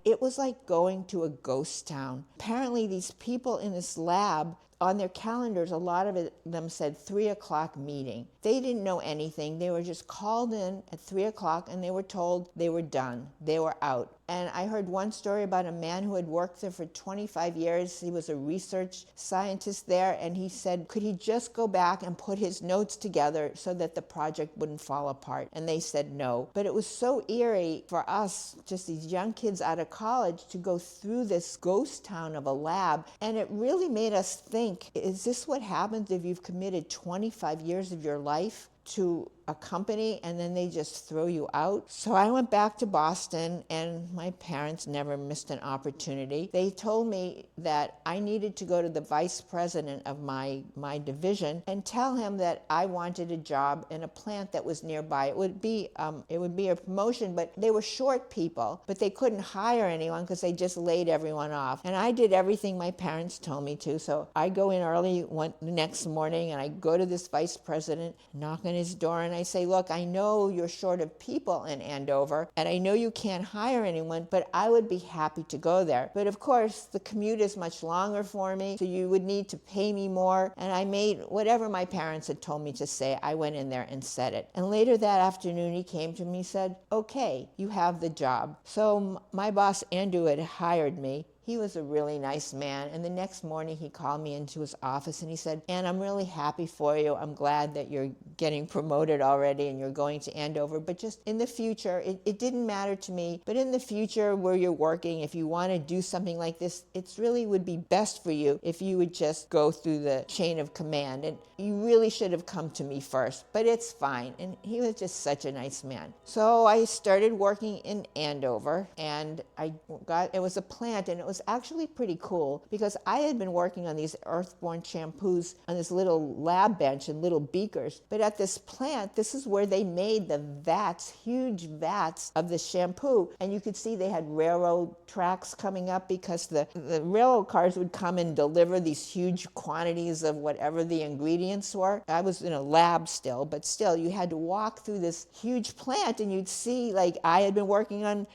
it was like going to a ghost town. Apparently these people in this lab, on their calendars, a lot of them said 3 o'clock meeting. They didn't know anything. They were just called in at 3 o'clock and they were told they were done. They were out. And I heard one story about a man who had worked there for 25 years. He was a research scientist there, and he said, could he just go back and put his notes together so that the project wouldn't fall apart? And they said no. But it was so eerie for us, just these young kids out of college, to go through this ghost town of a lab. And it really made us think, is this what happens if you've committed 25 years of your life to a company and then they just throw you out? So I went back to Boston, and my parents never missed an opportunity. They told me that I needed to go to the vice president of my division and tell him that I wanted a job in a plant that was nearby. It would be a promotion, but they were short people, but they couldn't hire anyone because they just laid everyone off. And I did everything my parents told me to. So I go in early the next morning, and I go to this vice president, knock on his door, and I say, look, I know you're short of people in Andover, and I know you can't hire anyone, but I would be happy to go there. But of course, the commute is much longer for me, so you would need to pay me more. And I made whatever my parents had told me to say. I went in there and said it. And later that afternoon, he came to me and said, okay, you have the job. So my boss, Andrew, had hired me. He was a really nice man. And the next morning he called me into his office and he said, Ann, I'm really happy for you. I'm glad that you're getting promoted already and you're going to Andover. But just in the future, it didn't matter to me. But in the future where you're working, if you want to do something like this, it really would be best for you if you would just go through the chain of command. And you really should have come to me first, but it's fine. And he was just such a nice man. So I started working in Andover, and it was a plant, and it was actually pretty cool because I had been working on these earthborne shampoos on this little lab bench in little beakers. But at this plant, this is where they made the vats, huge vats of the shampoo. And you could see they had railroad tracks coming up because the railroad cars would come and deliver these huge quantities of whatever the ingredients were. I was in a lab still, but still you had to walk through this huge plant and you'd see, like, I had been working on